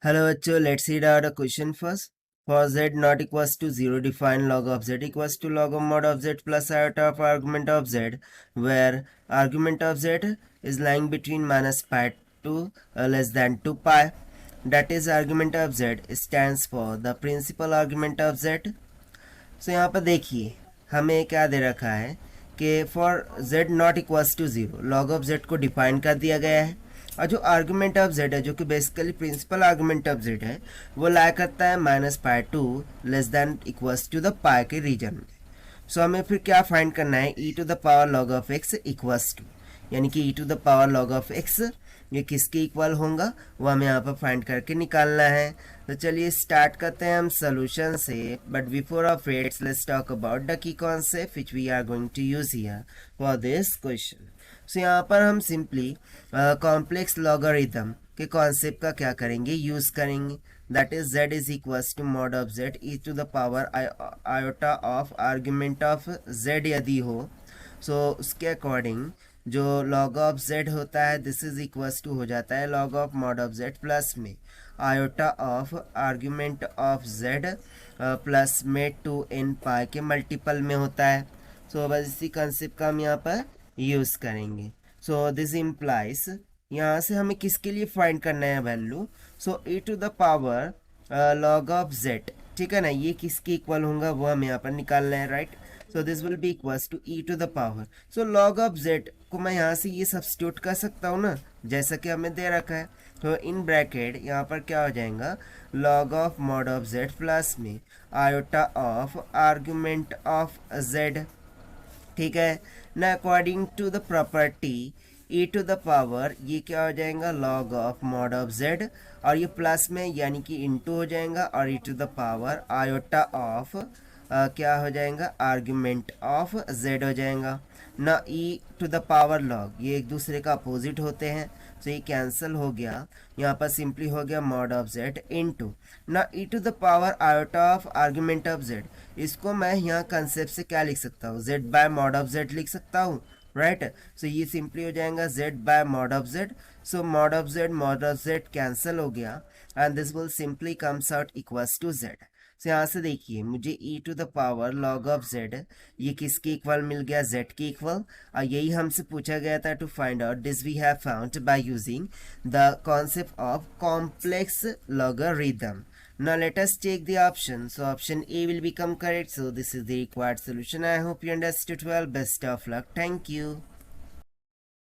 Hello बच्चों, let's read out a question first. For z not equals to 0, define log of z equals to log of mod of z plus iota of argument of z, where argument of z is lying between minus pi to less than 2 pi. That is, argument of z stands for the principal argument of z. So यहाँ पर देखिए हमें क्या दे रखा है कि for z not equals to 0 log of z को define कर दिया गया है, और जो आर्गुमेंट ऑफ z है जो कि basically principal argument of z है वो लाया करता है minus pi to less than equals to the pi के रीजन में। सो हमें फिर क्या फाइंड करना है, e to the power log of x equals to, यानी कि e to the power log of x ये किसके इक्वल होगा वो हमें यहाँ पर फाइंड करके निकालना है। तो चलिए स्टार्ट करते हैं हम सोल्यूशन से, but before of its let's talk about the key concept which we are going to use here for this question. So यहाँ पर हम सिंपली कॉम्प्लेक्स लॉगरिथम के कॉन्सेप्ट का क्या करेंगे, यूज करेंगे। That is z is equals to mod of z e to the power iota of argument of z यदि हो, सो उसके अकॉर्डिंग जो log ऑफ z होता है दिस इज इक्वल्स टू हो जाता है log of mod of z plus में iota of argument of z plus में 2n पाई के मल्टीपल में होता है। सो बस इसी कंसेप्ट का हम यहाँ पर यूज़ करेंगे। सो दिस इम्प्लाइज यहाँ से हमें किसके लिए फाइंड करना है value, so e to the power log of z, ठीक है ना, ये किसके इक्वल होगा वो हमें यहाँ पर निकालना है, right. So this will be equals to e to the power, so log of z को मैं यहाँ से ये सब्स्टिट्यूट कर सकता हूँ ना, जैसा कि हमें दे रखा है। तो इन ब्रैकेट यहाँ पर क्या हो जाएगा, log of mod of z plus में iota of argument of z, ठीक है ना। According to the property e to the power ये क्या हो जाएगा log of mod of z, और ये प्लस में यानी कि इनटू हो जाएगा, और e to the power iota of क्या हो जाएगा आर्ग्यूमेंट ऑफ z हो जाएगा ना। e to the power log ये एक दूसरे का अपोजिट होते हैं, तो ये कैंसिल हो गया, यहाँ पर सिंपली हो गया मॉड ऑफ z इनटू ना e to the power iota of argument of z। इसको मैं यहाँ कंसेप्ट से क्या लिख सकता हूँ, z by mod of z लिख सकता हूँ, राइट। सो ये सिंपली हो जाएगा z by mod of z। So mod of z cancel हो गया, and this will simply comes out equals to z। So यहाँ से देखिए मुझे e to the power log of z ये किसके इक्वल मिल गया, z के इक्वल, और यही हमसे पूछा गया था to find out this we have found by using the concept of complex logarithm. Now let us take the option. So option A will become correct. So this is the required solution. I hope you understood well. Best of luck. Thank you.